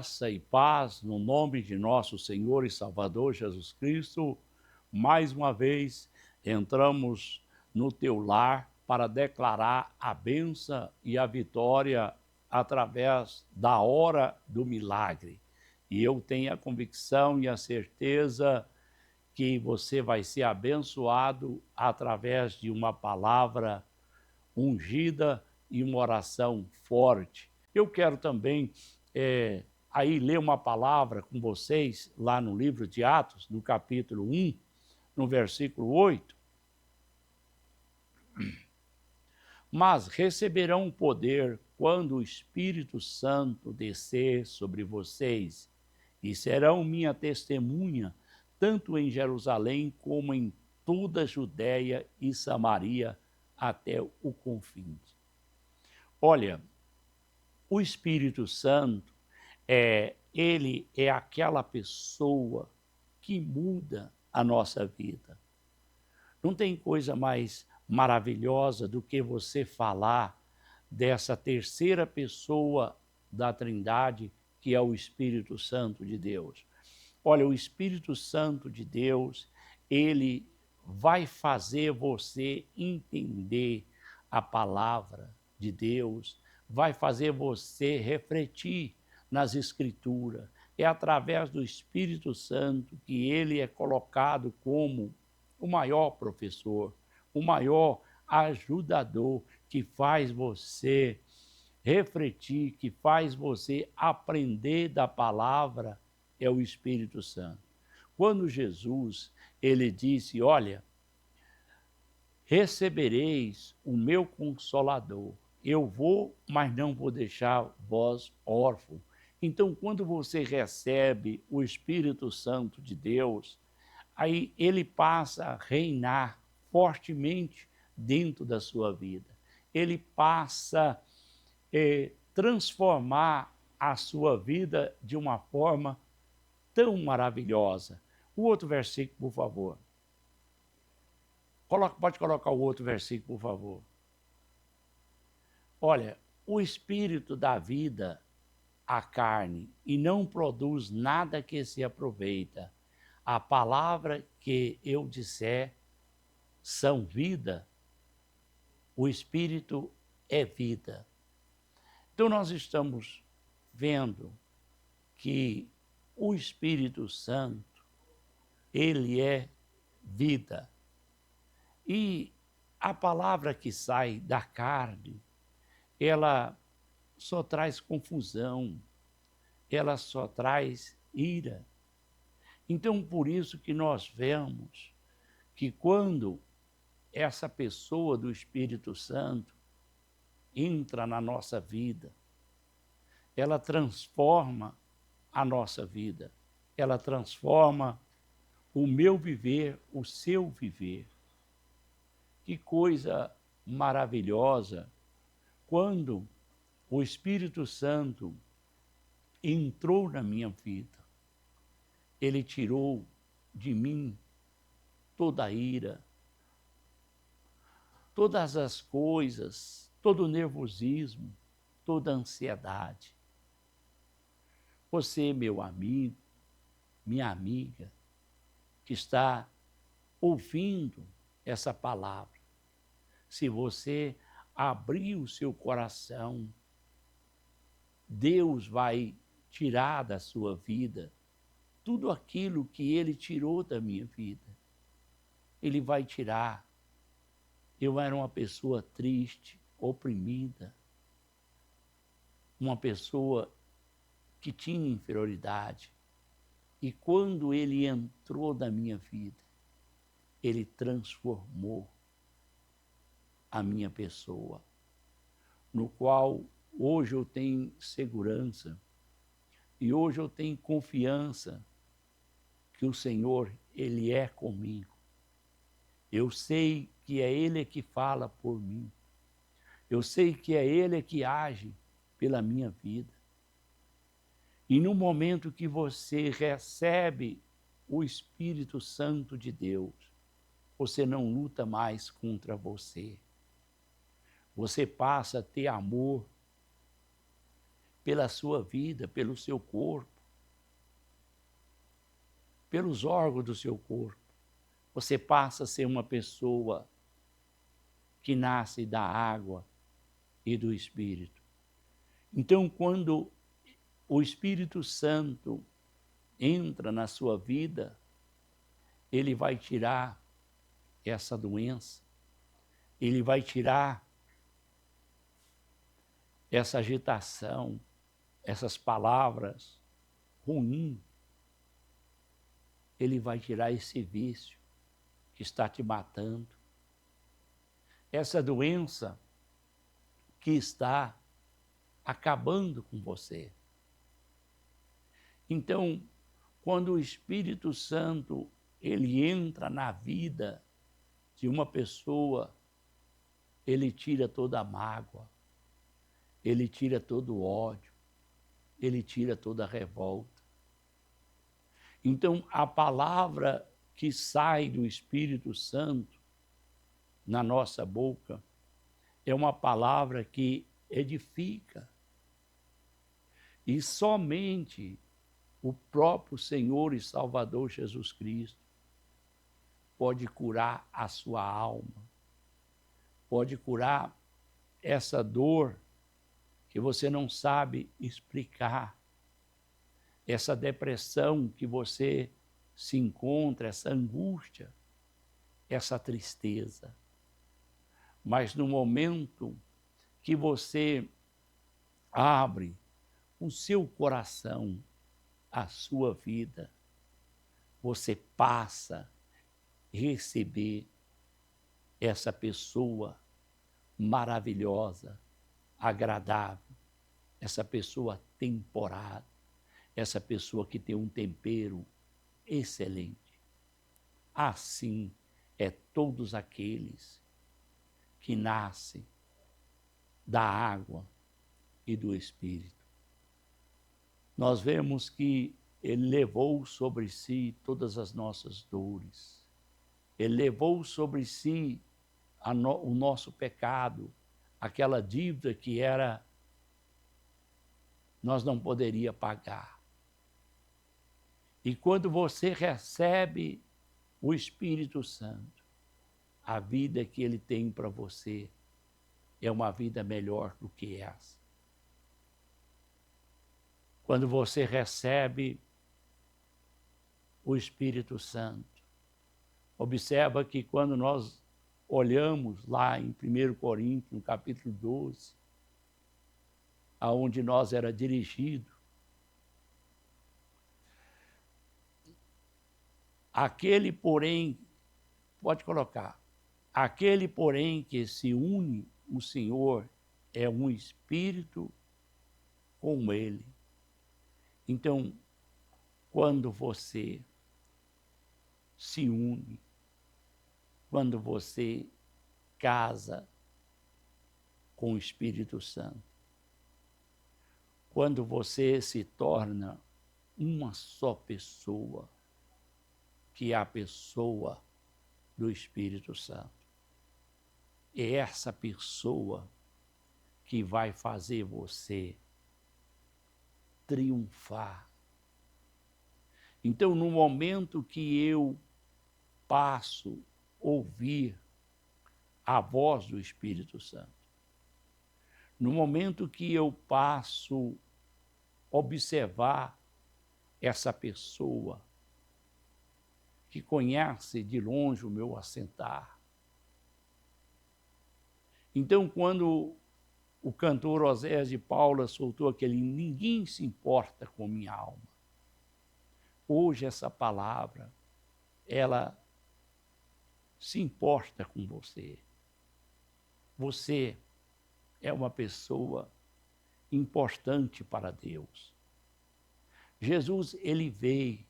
Graça e paz no nome de nosso Senhor e Salvador Jesus Cristo. Mais uma vez entramos no teu lar para declarar a bênção e a vitória através da hora do milagre. E eu tenho a convicção e a certeza que você vai ser abençoado através de uma palavra ungida e uma oração forte. Eu quero também aí ler uma palavra com vocês lá no livro de Atos, no capítulo 1, no versículo 8. Mas receberão poder quando o Espírito Santo descer sobre vocês, e serão minha testemunha, tanto em Jerusalém como em toda a Judéia e Samaria, até o confim. Olha, o Espírito Santo, ele é aquela pessoa que muda a nossa vida. Não tem coisa mais maravilhosa do que você falar dessa terceira pessoa da Trindade, que é o Espírito Santo de Deus. Olha, o Espírito Santo de Deus, ele vai fazer você entender a palavra de Deus, vai fazer você refletir nas Escrituras. É através do Espírito Santo que ele é colocado como o maior professor, o maior ajudador, que faz você refletir, que faz você aprender da palavra, é o Espírito Santo. Quando Jesus, ele disse, olha, recebereis o meu Consolador. Eu vou, mas não vou deixar vós órfãos. Então, quando você recebe o Espírito Santo de Deus, aí ele passa a reinar fortemente dentro da sua vida. Ele passa a transformar a sua vida de uma forma tão maravilhosa. O outro versículo, por favor. Pode colocar o outro versículo, por favor. Olha, o Espírito dá vida à carne e não produz nada que se aproveita. A palavra que eu disser são vida, o Espírito é vida. Então nós estamos vendo que o Espírito Santo, ele é vida. E a palavra que sai da carne, ela só traz confusão, ela só traz ira. Então, por isso que nós vemos que quando essa pessoa do Espírito Santo entra na nossa vida, ela transforma a nossa vida, ela transforma o meu viver, o seu viver. Que coisa maravilhosa quando o Espírito Santo entrou na minha vida. Ele tirou de mim toda a ira, todas as coisas, todo o nervosismo, toda a ansiedade. Você, meu amigo, minha amiga, que está ouvindo essa palavra, se você abrir o seu coração, Deus vai tirar da sua vida tudo aquilo que ele tirou da minha vida. Ele vai tirar. Eu era uma pessoa triste, oprimida, uma pessoa que tinha inferioridade. E quando ele entrou na minha vida, ele transformou a minha pessoa, no qual hoje eu tenho segurança e hoje eu tenho confiança que o Senhor, ele é comigo. Eu sei que é ele que fala por mim. Eu sei que é ele que age pela minha vida. E no momento que você recebe o Espírito Santo de Deus, você não luta mais contra você. Você passa a ter amor. pela sua vida, pelo seu corpo, pelos órgãos do seu corpo. Você passa a ser uma pessoa que nasce da água e do Espírito. Então, quando o Espírito Santo entra na sua vida, ele vai tirar essa doença, ele vai tirar essa agitação, essas palavras ruins, ele vai tirar esse vício que está te matando, essa doença que está acabando com você. Então, quando o Espírito Santo ele entra na vida de uma pessoa, ele tira toda a mágoa, ele tira todo o ódio, ele tira toda a revolta. Então, a palavra que sai do Espírito Santo na nossa boca é uma palavra que edifica. E somente o próprio Senhor e Salvador Jesus Cristo pode curar a sua alma, pode curar essa dor que você não sabe explicar, essa depressão que você se encontra, essa angústia, essa tristeza. Mas no momento que você abre o seu coração, a sua vida, você passa a receber essa pessoa maravilhosa, agradável, essa pessoa temperada, essa pessoa que tem um tempero excelente. Assim é todos aqueles que nascem da água e do Espírito. Nós vemos que ele levou sobre si todas as nossas dores. Ele levou sobre si o nosso pecado, aquela dívida que nós não poderíamos pagar. E quando você recebe o Espírito Santo, a vida que ele tem para você é uma vida melhor do que essa. Quando você recebe o Espírito Santo, observa que quando nós olhamos lá em 1 Coríntios, no capítulo 12, aonde nós era dirigido, aquele, porém, pode colocar, aquele, porém, que se une o Senhor é um espírito com ele. Então, quando você se une, quando você casa com o Espírito Santo, quando você se torna uma só pessoa, que é a pessoa do Espírito Santo, é essa pessoa que vai fazer você triunfar. Então, no momento que eu passo a ouvir a voz do Espírito Santo, no momento que eu passo a observar essa pessoa que conhece de longe o meu assentar. Então, quando o cantor Oséias de Paula soltou aquele "ninguém se importa com minha alma", hoje essa palavra, ela se importa com você. Você é uma pessoa importante para Deus. Jesus, ele veio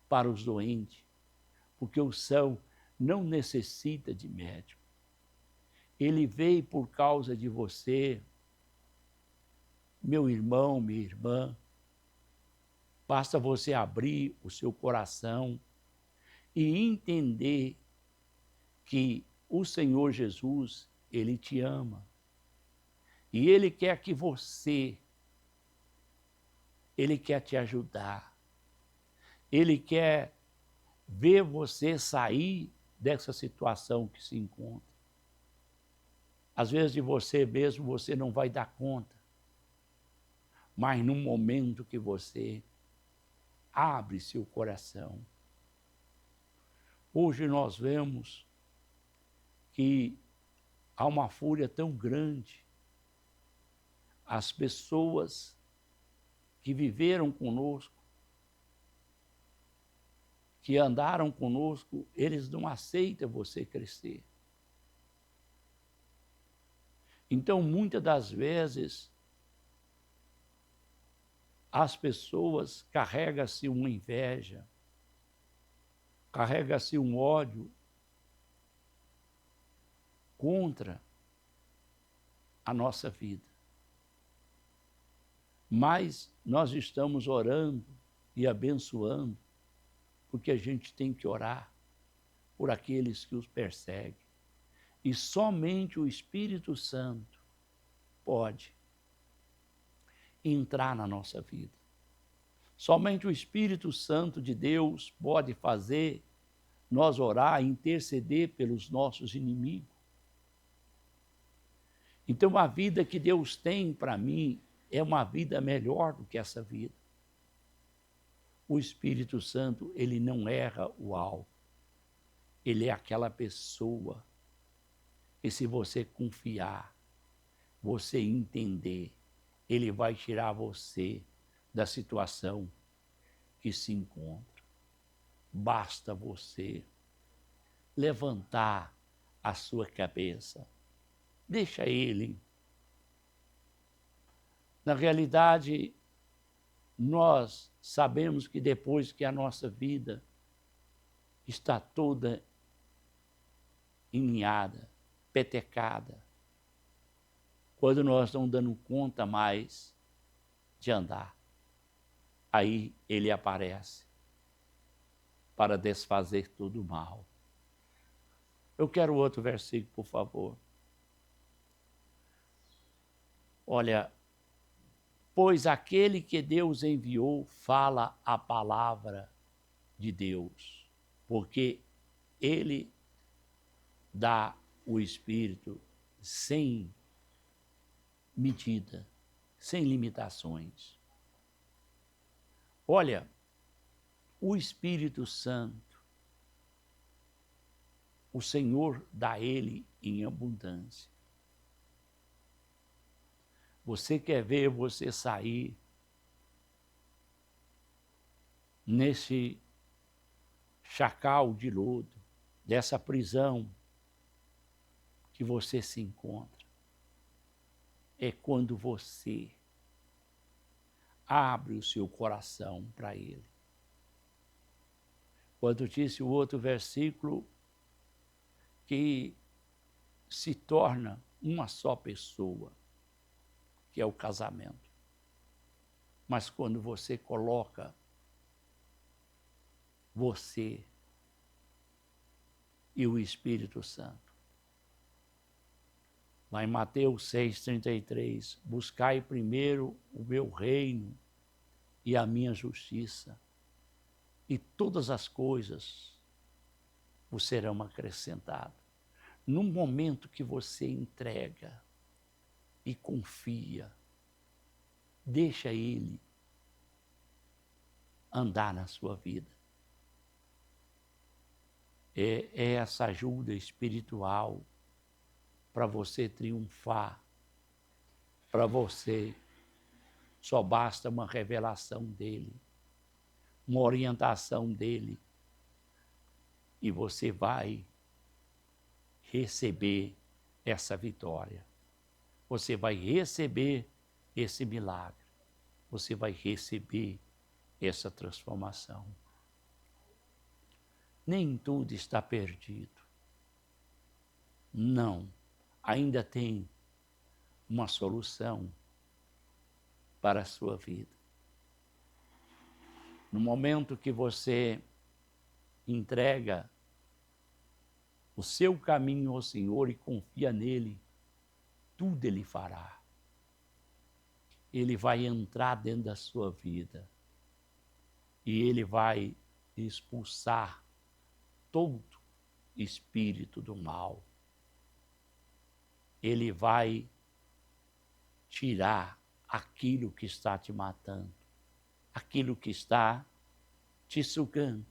para os doentes, porque o céu não necessita de médico. Ele veio por causa de você, meu irmão, minha irmã. Basta você abrir o seu coração e entender que o Senhor Jesus, ele te ama. E ele quer que você Ele quer te ajudar. Ele quer ver você sair dessa situação que se encontra. Às vezes de você mesmo você não vai dar conta, mas no momento que você abre seu coração. Hoje nós vemos que há uma fúria tão grande. As pessoas que viveram conosco, que andaram conosco, eles não aceitam você crescer. Então, muitas das vezes, as pessoas carregam-se uma inveja, carrega-se um ódio contra a nossa vida. Mas nós estamos orando e abençoando, porque a gente tem que orar por aqueles que os perseguem. E somente o Espírito Santo pode entrar na nossa vida. Somente o Espírito Santo de Deus pode fazer nós orar e interceder pelos nossos inimigos. Então, a vida que Deus tem para mim é uma vida melhor do que essa vida. O Espírito Santo, ele não erra o alvo. Ele é aquela pessoa que, se você confiar, você entender, ele vai tirar você da situação que se encontra. Basta você levantar a sua cabeça. Deixa ele. Na realidade, nós sabemos que depois que a nossa vida está toda enlinhada, petecada, quando nós não damos conta mais de andar, aí ele aparece para desfazer todo o mal. Eu quero outro versículo, por favor. Olha, pois aquele que Deus enviou fala a palavra de Deus, porque ele dá o Espírito sem medida, sem limitações. Olha, o Espírito Santo, o Senhor dá ele em abundância. Você quer ver você sair nesse chacal de lodo, dessa prisão que você se encontra? É quando você abre o seu coração para ele. Quando disse o outro versículo, que se torna uma só pessoa, que é o casamento. Mas quando você coloca você e o Espírito Santo. Lá em Mateus 6,33, buscai primeiro o meu reino e a minha justiça, e todas as coisas vos serão acrescentadas. No momento que você entrega e confia, deixa ele andar na sua vida. É essa ajuda espiritual para você triunfar, para você. Só basta uma revelação dele, uma orientação dele, e você vai receber essa vitória. Você vai receber esse milagre. Você vai receber essa transformação. Nem tudo está perdido. Não. Ainda tem uma solução para a sua vida. No momento que você entrega o seu caminho ao Senhor e confia nele, tudo ele fará. ele vai entrar dentro da sua vida e ele vai expulsar todo espírito do mal. Ele vai tirar aquilo que está te matando, aquilo que está te sugando.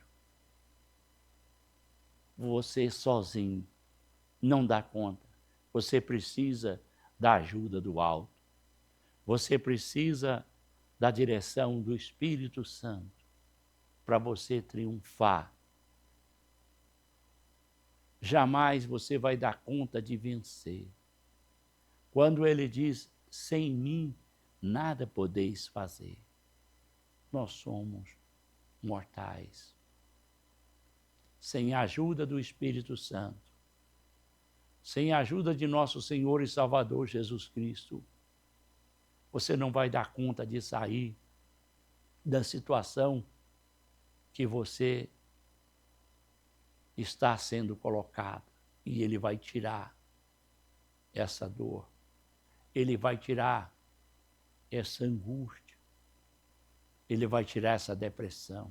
Você sozinho não dá conta. Você precisa da ajuda do alto. Você precisa da direção do Espírito Santo para você triunfar. Jamais você vai dar conta de vencer. Quando ele diz, sem mim nada podeis fazer. Nós somos mortais. Sem a ajuda do Espírito Santo, sem a ajuda de nosso Senhor e Salvador Jesus Cristo, você não vai dar conta de sair da situação que você está sendo colocado. E ele vai tirar essa dor. Ele vai tirar essa angústia. Ele vai tirar essa depressão.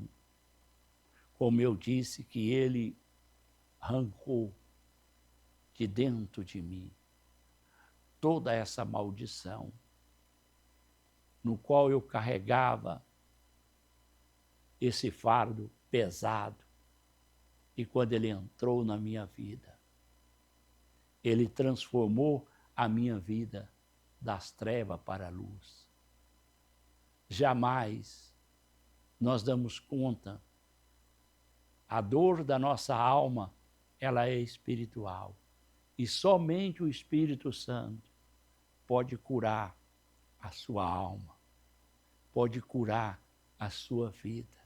Como eu disse, que ele arrancou de dentro de mim toda essa maldição no qual eu carregava esse fardo pesado. E quando ele entrou na minha vida, ele transformou a minha vida das trevas para a luz. Jamais nós damos conta. A dor da nossa alma, ela é espiritual. E somente o Espírito Santo pode curar a sua alma, pode curar a sua vida.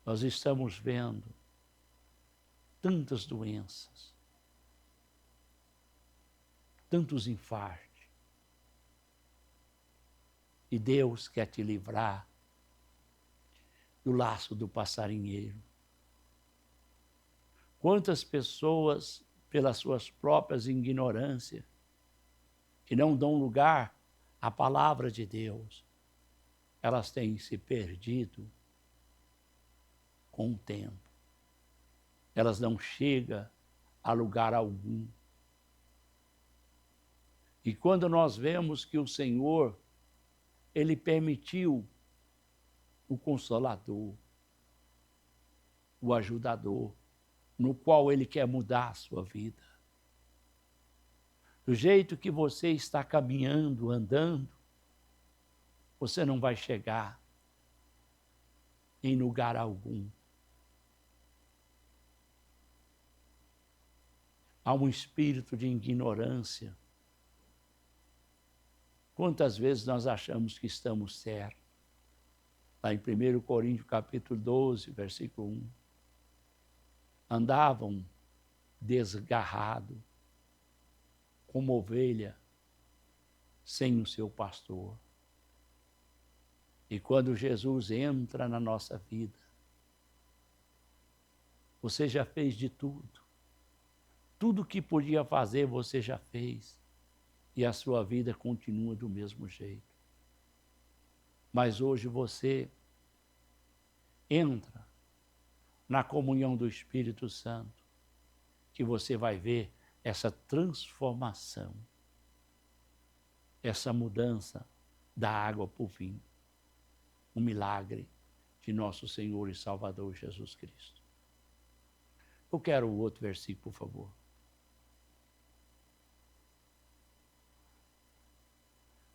Nós estamos vendo tantas doenças, tantos infartos. E Deus quer te livrar do laço do passarinheiro. Quantas pessoas, pelas suas próprias ignorâncias, que não dão lugar à palavra de Deus, elas têm se perdido com o tempo. Elas não chegam a lugar algum. E quando nós vemos que o Senhor, ele permitiu o Consolador, o Ajudador, no qual ele quer mudar a sua vida. Do jeito que você está caminhando, andando, você não vai chegar em lugar algum. Há um espírito de ignorância. Quantas vezes nós achamos que estamos certos? Lá em 1 Coríntios capítulo 12, versículo 1. Andavam desgarrados, como ovelha, sem o seu pastor. E quando Jesus entra na nossa vida, você já fez de tudo. Tudo que podia fazer, você já fez. E a sua vida continua do mesmo jeito. Mas hoje você entra na comunhão do Espírito Santo, que você vai ver essa transformação, essa mudança da água para o vinho, um milagre de nosso Senhor e Salvador Jesus Cristo. Eu quero o outro versículo, por favor.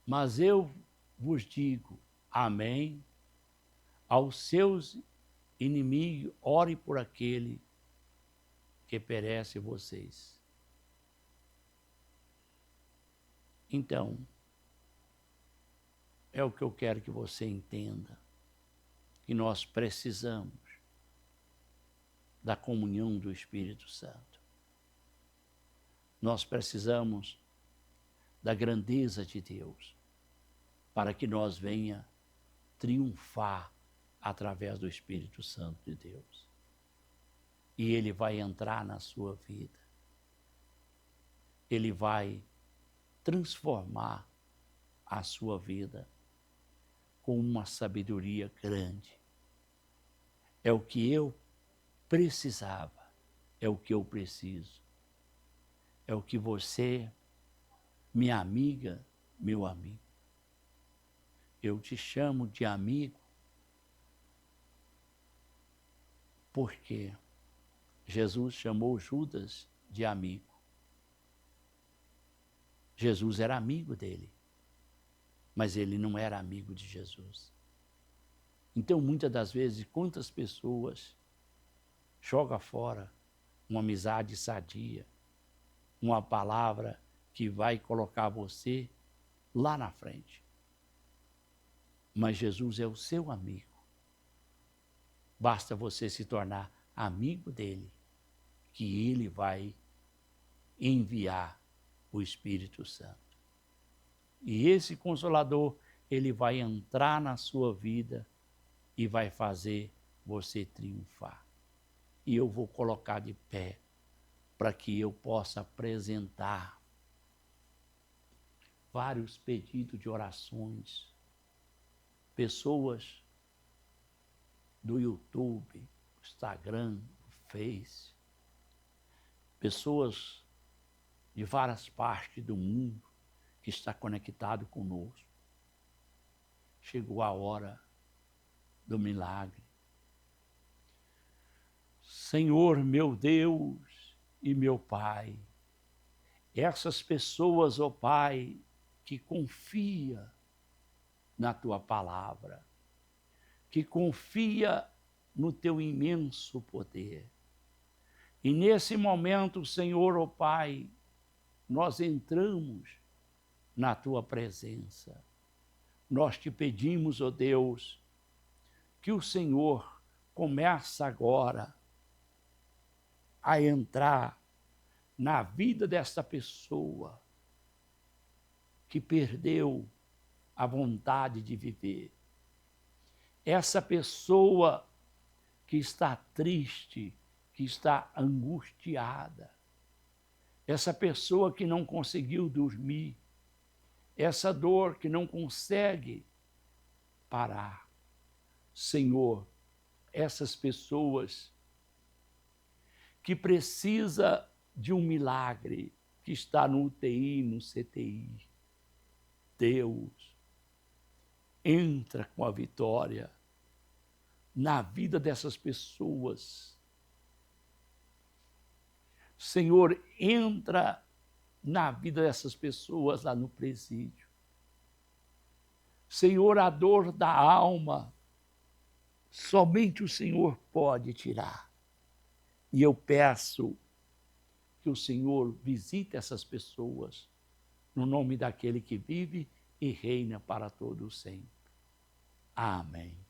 Mas eu vos digo, amém, aos seus inimigos, ore por aquele que perece vocês. Então, é o que eu quero que você entenda, que nós precisamos da comunhão do Espírito Santo. Nós precisamos da grandeza de Deus, para que nós venha triunfar através do Espírito Santo de Deus. E ele vai entrar na sua vida. Ele vai transformar a sua vida com uma sabedoria grande. É o que eu precisava, é o que eu preciso, é o que você, minha amiga, meu amigo. Eu te chamo de amigo porque Jesus chamou Judas de amigo. Jesus era amigo dele, mas ele não era amigo de Jesus. Então, muitas das vezes, quantas pessoas jogam fora uma amizade sadia, uma palavra que vai colocar você lá na frente. Mas Jesus é o seu amigo. Basta você se tornar amigo dele, que ele vai enviar o Espírito Santo. E esse Consolador, ele vai entrar na sua vida e vai fazer você triunfar. E eu vou colocar de pé para que eu possa apresentar vários pedidos de orações. Pessoas do YouTube, Instagram, Face, pessoas de várias partes do mundo que está conectado conosco. Chegou a hora do milagre. Senhor, meu Deus e meu Pai, essas pessoas, ó Pai, que confia na Tua palavra, que confia no Teu imenso poder. E nesse momento, Senhor, ó Pai, nós entramos na Tua presença. Nós te pedimos, ó Deus, que o Senhor comece agora a entrar na vida desta pessoa que perdeu a vontade de viver. Essa pessoa que está triste, que está angustiada. Essa pessoa que não conseguiu dormir. Essa dor que não consegue parar. Senhor, essas pessoas que precisa de um milagre, que está no UTI, no CTI. Deus, entra com a vitória na vida dessas pessoas. Senhor, entra na vida dessas pessoas lá no presídio. Senhor, a dor da alma, somente o Senhor pode tirar. E eu peço que o Senhor visite essas pessoas, no nome daquele que vive e reina para todo sempre. Amém.